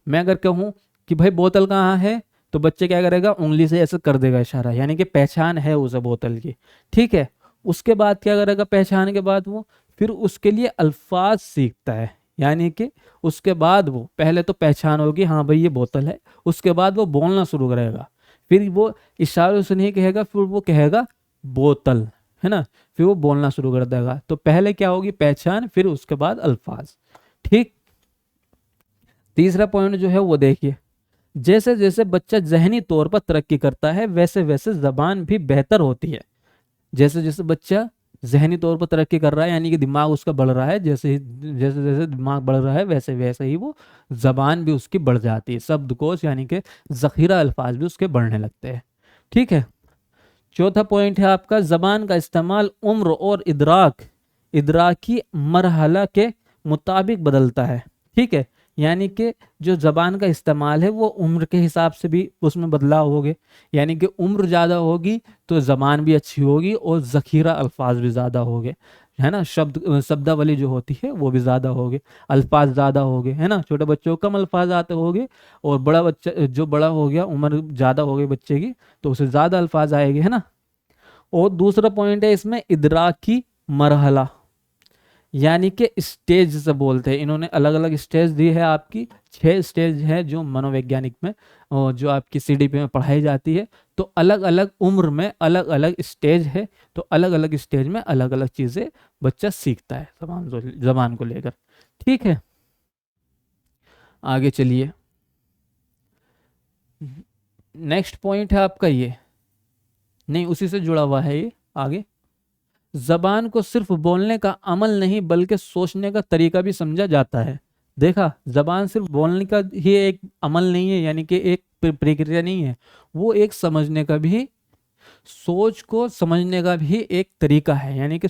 मैं अगर कहूँ कि भाई बोतल कहाँ है, तो बच्चे क्या करेगा, उंगली से ऐसे कर देगा इशारा, यानी कि पहचान है उसे बोतल की। ठीक है, उसके बाद क्या करेगा, पहचान के बाद वो फिर उसके लिए अल्फाज सीखता है। यानी कि उसके बाद वो पहले तो पहचान होगी, हाँ भाई ये बोतल है, उसके बाद वो बोलना शुरू करेगा। फिर वो इशारों से नहीं कहेगा, फिर वो कहेगा बोतल, है ना, फिर वो बोलना शुरू कर देगा। तो पहले क्या होगी, पहचान, फिर उसके बाद अल्फाज। ठीक। तीसरा पॉइंट जो है वो देखिए, जैसे जैसे बच्चा जहनी तौर पर तरक्की करता है वैसे वैसे जबान भी बेहतर होती है। जैसे जैसे बच्चा जहनी तौर पर तरक्की कर रहा है, यानी कि दिमाग उसका बढ़ रहा है, जैसे जैसे दिमाग बढ़ रहा है वैसे वैसे ही वो जबान भी उसकी बढ़ जाती है, शब्दकोश यानी कि जखीरा अल्फाज भी उसके बढ़ने लगते हैं। ठीक है। चौथा पॉइंट है आपका, जबान का इस्तेमाल उम्र और इदराकी मरहला के मुताबिक बदलता है। ठीक है। यानी कि जो जबान का इस्तेमाल है वो उम्र के हिसाब से भी उसमें बदलाव होगे। यानी कि उम्र ज़्यादा होगी तो जबान भी अच्छी होगी और ज़खीरा अल्फाज भी ज़्यादा होंगे, है ना, शब्दावली जो होती है वो भी ज़्यादा होगे, अल्फाज ज़्यादा होंगे, है ना। छोटे बच्चों को कम अल्फाज आते होंगे, और बड़ा बच्चा जो बड़ा हो गया, उम्र ज़्यादा हो गई बच्चे की, तो उसे ज़्यादा अल्फाज आएंगे, है ना। और दूसरा पॉइंट है इसमें इदराकी मरहला, यानी कि स्टेज से बोलते हैं। इन्होंने अलग अलग स्टेज दी है, आपकी 6 स्टेज है जो मनोवैज्ञानिक में और जो आपकी सीडीपी में पढ़ाई जाती है। तो अलग अलग उम्र में अलग अलग स्टेज है, तो अलग अलग स्टेज में अलग अलग चीज़ें बच्चा सीखता है जबान को लेकर। ठीक है, आगे चलिए। नेक्स्ट पॉइंट है आपका ये, नहीं उसी से जुड़ा हुआ है ये आगे, जबान को सिर्फ बोलने का अमल नहीं बल्कि सोचने का तरीका भी समझा जाता है। देखा, जबान सिर्फ बोलने का ही एक अमल नहीं है, यानी कि एक प्रक्रिया नहीं है, वो एक समझने का भी, सोच को समझने का भी एक तरीका है। यानी कि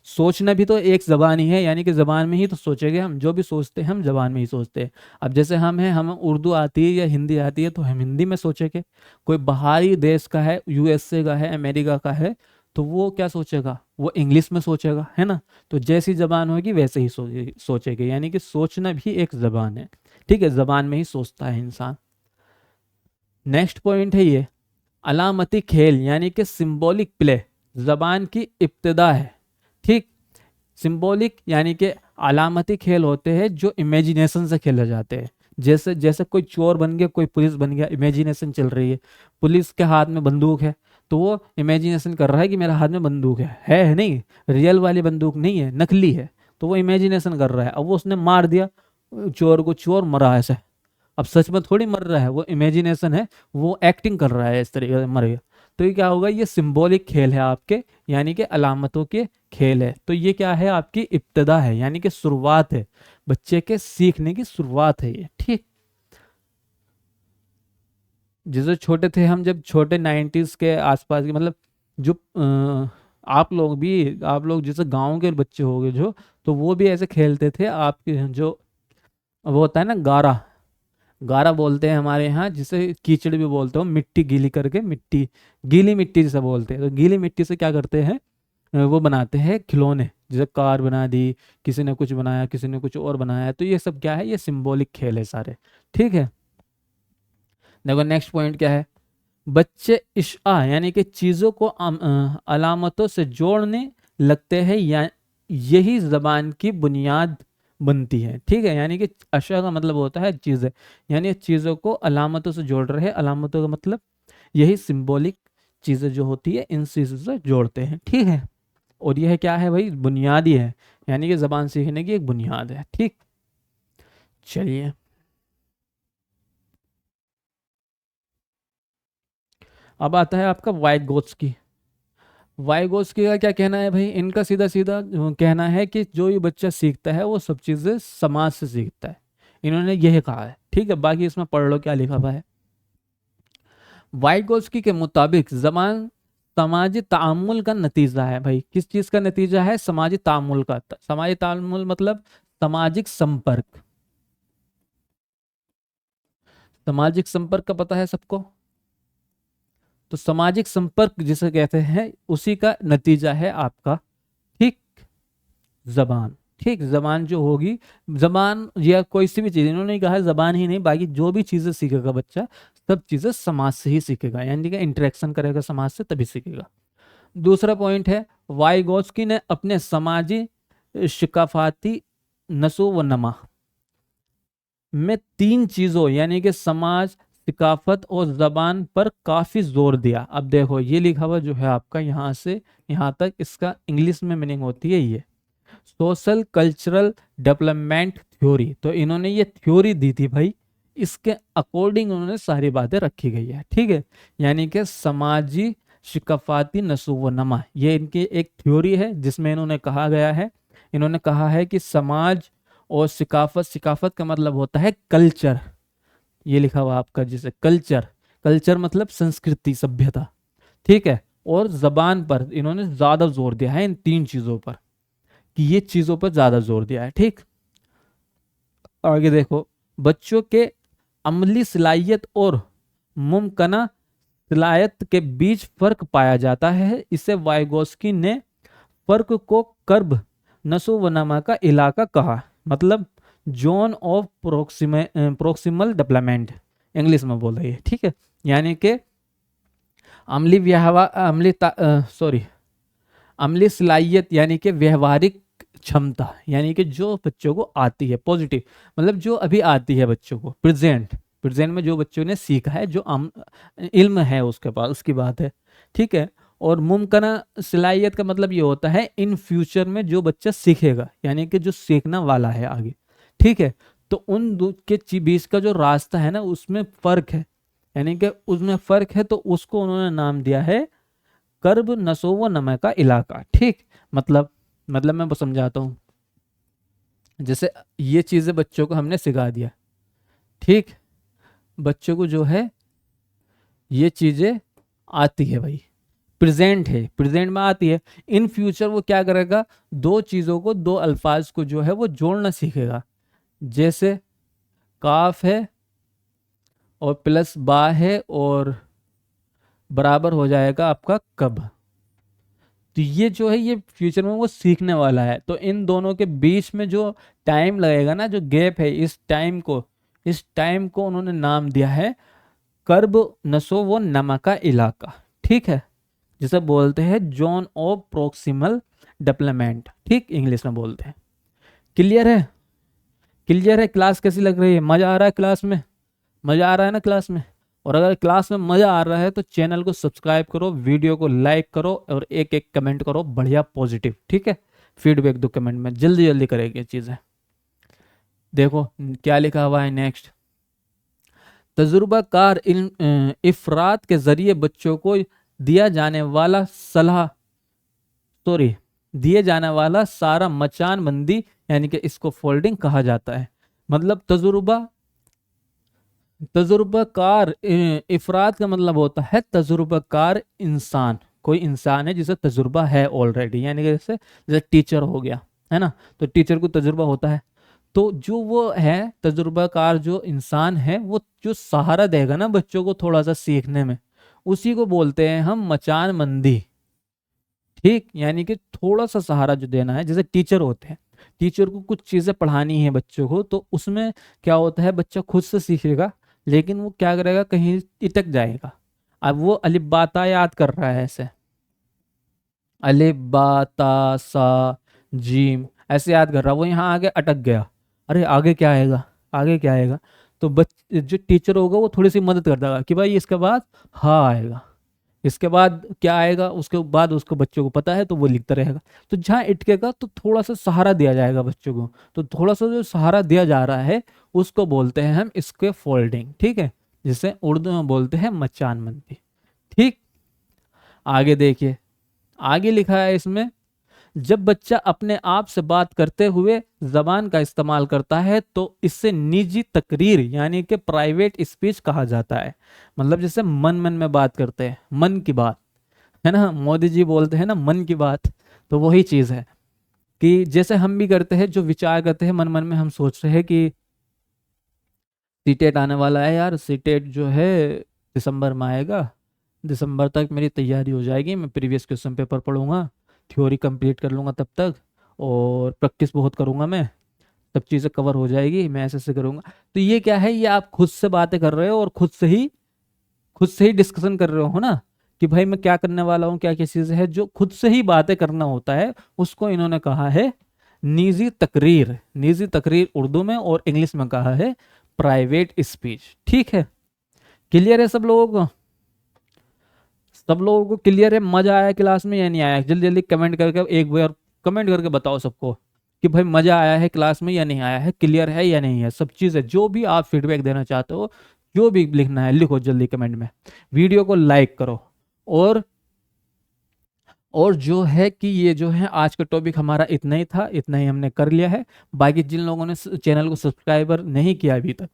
सोचना भी तो एक जबान ही है, यानी कि जबान में ही तो सोचेंगे हम, जो भी सोचते हैं हम जबान में ही सोचते हैं। अब जैसे हम हैं, हम उर्दू आती है या हिंदी आती है तो हम हिंदी में सोचेंगे। कोई बाहरी देश का है, यूएसए का है, अमेरिका का है, तो वो क्या सोचेगा, वो इंग्लिश में सोचेगा, है ना। तो जैसी जबान होगी वैसे ही सोचेगा, यानी कि सोचना भी एक जबान है। ठीक है, जबान में ही सोचता है इंसान। नेक्स्ट पॉइंट है ये, अलामती खेल यानी कि सिंबॉलिक प्ले जबान की इब्तिदा है। ठीक। सिंबॉलिक यानी कि अलामती खेल होते हैं जो इमेजिनेशन से खेले जाते हैं। जैसे जैसे कोई चोर बन गया, कोई पुलिस बन गया, इमेजिनेशन चल रही है, पुलिस के हाथ में बंदूक है, तो वो इमेजिनेशन कर रहा है कि मेरे हाथ में बंदूक है नहीं, रियल वाली बंदूक नहीं है, नकली है, तो वो इमेजिनेशन कर रहा है। अब वो उसने मार दिया चोर को, चोर मरा है ऐसे, अब सच में थोड़ी मर रहा है, वो इमेजिनेशन है, वो एक्टिंग कर रहा है इस तरीके से मर गया। तो ये क्या होगा, ये सिंबॉलिक खेल है आपके, यानी कि अलामतों के खेल है। तो ये क्या है, आपकी इब्तिदा है, यानी कि शुरुआत है, बच्चे के सीखने की शुरुआत है ये। ठीक। जैसे छोटे थे हम, जब छोटे 90s के आसपास के, मतलब जो आप लोग जैसे गांव के बच्चे हो गए जो, तो वो भी ऐसे खेलते थे। आपके जो वो होता है ना गारा, गारा बोलते हैं हमारे यहाँ, जिसे कीचड़ भी बोलते हो, मिट्टी गीली करके, मिट्टी गीली मिट्टी जिसे बोलते हैं। तो गीली मिट्टी से क्या करते हैं, वो बनाते हैं खिलौने, जैसे कार बना दी, किसी ने कुछ बनाया, किसी ने कुछ और बनाया। तो ये सब क्या है, ये सिंबॉलिक खेल है सारे। ठीक है। देखो नेक्स्ट पॉइंट क्या है, बच्चे इशा यानी कि चीज़ों को अलामतों से जोड़ने लगते हैं, या यही जबान की बुनियाद बनती है। ठीक है, यानी कि अशा का मतलब होता है चीज़ें, यानी चीज़ों को अलामतों से जोड़ रहे हैं, अलामतों का मतलब यही सिंबॉलिक चीज़ें जो होती है इन चीज़ों से जोड़ते हैं। ठीक है, और यह क्या है भाई, बुनियादी है, यानी कि जबान सीखने की एक बुनियाद है। ठीक। चलिए, अब आता है आपका वाइगोत्स्की। वाइगोत्स्की का क्या कहना है भाई, इनका सीधा सीधा कहना है कि जो ये बच्चा सीखता है वो सब चीज़ें समाज से सीखता है। इन्होंने यह कहा है। ठीक है, बाकी इसमें पढ़ लो क्या लिखा हुआ है। वाइगोत्स्की के मुताबिक जबान समाजी तामुल का नतीजा है। भाई किस चीज़ का नतीजा है, समाजी तामुल का। समाजी तामुल मतलब सामाजिक संपर्क, सामाजिक संपर्क का पता है सबको। तो सामाजिक संपर्क जिसे कहते हैं उसी का नतीजा है आपका, ठीक, जबान। ठीक, जबान जो होगी, जबान या कोई सी भी चीज़, इन्होंने नहीं कहा है जबान ही नहीं, बाकी जो भी चीज़ें सीखेगा बच्चा, सब चीज़ें समाज से ही सीखेगा, यानी कि इंटरेक्शन करेगा समाज से तभी सीखेगा। दूसरा पॉइंट है, वाइगोत्स्की ने अपने समाजी शिकाफाती नसो व नमा में 3 चीजों यानी कि समाज, सिकाफत और जबान पर काफी जोर दिया। अब देखो ये लिखा हुआ जो है आपका यहाँ से यहाँ तक, इसका इंग्लिश में मीनिंग होती है ये सोशल कल्चरल डेवलपमेंट थ्योरी। तो इन्होंने ये थ्योरी दी थी भाई, इसके अकॉर्डिंग उन्होंने सारी बातें रखी गई है, ठीक है। यानी कि समाजी शिकाफाती नसूव नमा ये इनकी एक थ्योरी है जिसमें इन्होंने कहा गया है, इन्होंने कहा है कि समाज और सिकाफत, सिकाफत का मतलब होता है कल्चर, ये लिखा हुआ आपका जैसे कल्चर, कल्चर मतलब संस्कृति, सभ्यता, ठीक है। और जबान पर इन्होंने ज्यादा जोर दिया है, इन 3 चीजों पर, कि ये चीजों पर ज्यादा जोर दिया है, ठीक। आगे देखो, बच्चों के अमली सलाहियत और मुमकना सलाहियत के बीच फर्क पाया जाता है। इसे वाइगोस्की ने फर्क को कर्ब नसोवनमा का इलाका कहा, मतलब zone of proximal development, English में बोल रही है, ठीक है। यानी कि अमली व्यवहार, अमली सलाहियत यानी कि व्यवहारिक क्षमता, यानी कि जो बच्चों को आती है, पॉजिटिव मतलब जो अभी आती है बच्चों को, प्रेजेंट प्रेजेंट में जो बच्चों ने सीखा है, जो इल्म है उसके पास, उसकी बात है, ठीक है। और मुमकिना सलाहियत का मतलब ये होता है इन फ्यूचर में जो बच्चा सीखेगा, यानी कि जो सीखना वाला है आगे, ठीक है। तो उन दो के बीच का जो रास्ता है ना, उसमें फर्क है, यानी कि उसमें फर्क है, तो उसको उन्होंने नाम दिया है कर्ब नसोव नमा का इलाका, ठीक। मतलब मैं समझाता हूँ, जैसे ये चीजें बच्चों को हमने सिखा दिया, ठीक, बच्चों को जो है ये चीजें आती है भाई, प्रेजेंट है, प्रेजेंट में आती है। इन फ्यूचर वो क्या करेगा, 2 चीजों को, 2 अल्फाज को जो है वो जोड़ना सीखेगा, जैसे काफ है और प्लस बा है और बराबर हो जाएगा आपका कब। तो ये जो है ये फ्यूचर में वो सीखने वाला है, तो इन दोनों के बीच में जो टाइम लगेगा ना, जो गैप है, इस टाइम को उन्होंने नाम दिया है कर्ब नसो वो नमा का इलाका, ठीक है, जिसे बोलते हैं जोन ऑफ प्रोक्सिमल डेवलपमेंट, ठीक, इंग्लिश में बोलते हैं। क्लियर है, क्लियर है। क्लास कैसी लग रही है, मजा आ रहा है क्लास में, मजा आ रहा है ना क्लास में। और अगर क्लास में मजा आ रहा है तो चैनल को सब्सक्राइब करो, वीडियो को लाइक करो और एक एक कमेंट करो बढ़िया पॉजिटिव, ठीक है। फीडबैक दो कमेंट में, जल्दी जल्दी करेंगे चीजें। देखो क्या लिखा हुआ है नेक्स्ट, तजुर्बाकार इफरात के जरिए बच्चों को दिया जाने वाला दिए जाने वाला सारा मचान बंदी, यानी कि इसको फोल्डिंग कहा जाता है। मतलब तजुर्बाकार इफरात का मतलब होता है तजुर्बाकार इंसान, कोई इंसान है जिसे तजुर्बा है ऑलरेडी, यानी कि जैसे टीचर हो गया है ना, तो टीचर को तजुर्बा होता है। तो जो वो है तजुर्बाकार जो इंसान है, वो जो सहारा देगा ना बच्चों को थोड़ा सा सीखने में, उसी को बोलते हैं हम मचानमंदी, ठीक। यानी कि थोड़ा सा सहारा जो देना है, जैसे टीचर होते हैं, टीचर को कुछ चीजें पढ़ानी है बच्चों को, तो उसमें क्या होता है, बच्चा खुद से सीखेगा, लेकिन वो क्या करेगा, कहीं इटक जाएगा। अब वो अलिफ बा ता याद कर रहा है, ऐसे अलिफ बा ता सा जीम ऐसे याद कर रहा, वो यहाँ आगे अटक गया, अरे आगे क्या आएगा, आगे क्या आएगा। तो जो टीचर होगा वो थोड़ी सी मदद कर देगा कि भाई इसके बाद हाँ आएगा, इसके बाद क्या आएगा, उसके बाद उसको बच्चों को पता है तो वो लिखता रहेगा। तो जहाँ इटकेगा तो थोड़ा सा सहारा दिया जाएगा बच्चों को, तो थोड़ा सा जो सहारा दिया जा रहा है उसको बोलते हैं हम इसके फोल्डिंग, ठीक है, जिसे उर्दू में बोलते हैं मचानमंदी, ठीक। आगे देखिए, आगे लिखा है इसमें, जब बच्चा अपने आप से बात करते हुए जबान का इस्तेमाल करता है तो इससे निजी तकरीर यानी कि प्राइवेट स्पीच कहा जाता है। मतलब जैसे मन मन में बात करते हैं, मन की बात है ना, मोदी जी बोलते हैं ना मन की बात, तो वही चीज है कि जैसे हम भी करते हैं, जो विचार करते हैं मन मन में, हम सोच रहे हैं कि सीटेट आने वाला है यार, सीटेट जो है दिसंबर में आएगा, दिसंबर तक मेरी तैयारी हो जाएगी, मैं प्रीवियस क्वेश्चन पेपर पढ़ूंगा, थ्योरी कंप्लीट कर लूंगा तब तक, और प्रैक्टिस बहुत करूंगा मैं, सब चीज़ें कवर हो जाएगी, मैं ऐसे ऐसे करूंगा। तो ये क्या है, ये आप खुद से बातें कर रहे हो और खुद से ही डिस्कशन कर रहे हो ना, कि भाई मैं क्या करने वाला हूँ, क्या क्या चीज़ है, जो खुद से ही बातें करना होता है उसको इन्होंने कहा है निजी तकरीर। निजी तकरीर उर्दू में, और इंग्लिश में कहा है प्राइवेट स्पीच। ठीक है, क्लियर है सब लोगों को? सब लोगों को क्लियर है? मजा आया क्लास में या नहीं आया? जल्दी जल्दी कमेंट करके एक बार कमेंट करके बताओ सबको कि भाई मजा आया है क्लास में या नहीं आया है, क्लियर है या नहीं है, सब चीज़ है। जो भी आप फीडबैक देना चाहते हो, जो भी लिखना है लिखो जल्दी कमेंट में। वीडियो को लाइक करो। और जो है कि ये जो है आज का टॉपिक हमारा इतना ही था, इतना ही हमने कर लिया है। बाकी जिन लोगों ने चैनल को सब्सक्राइबर नहीं किया अभी तक,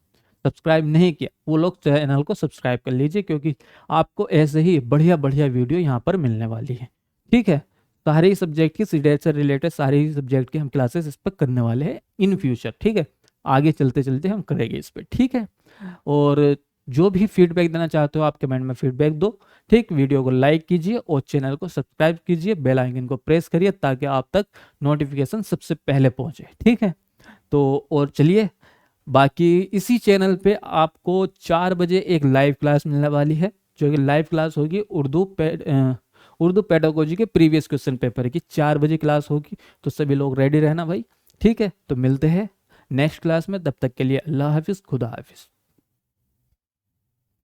सब्सक्राइब नहीं किया, वो लोग चैनल को सब्सक्राइब कर लीजिए, क्योंकि आपको ऐसे ही बढ़िया बढ़िया वीडियो यहाँ पर मिलने वाली है। ठीक है, सारे ही सब्जेक्ट की, सीटेट से रिलेटेड सारे ही सब्जेक्ट की हम क्लासेस इस पर करने वाले हैं इन फ्यूचर। ठीक है, आगे चलते चलते हम करेंगे इस पर। ठीक है, और जो भी फीडबैक देना चाहते हो आप कमेंट में फीडबैक दो। ठीक, वीडियो को लाइक कीजिए और चैनल को सब्सक्राइब कीजिए, बेल आइकन को प्रेस करिए ताकि आप तक नोटिफिकेशन सबसे पहले पहुंचे। ठीक है, तो और चलिए, बाकी इसी चैनल पे आपको 4 बजे एक लाइव क्लास मिलने वाली है, जो कि लाइव क्लास होगी उर्दू पेडागोजी के प्रीवियस क्वेश्चन पेपर की। 4 बजे क्लास होगी, तो सभी लोग रेडी रहना भाई। ठीक है, तो मिलते हैं नेक्स्ट क्लास में, तब तक के लिए अल्लाह हाफिज़, खुदा हाफिज़।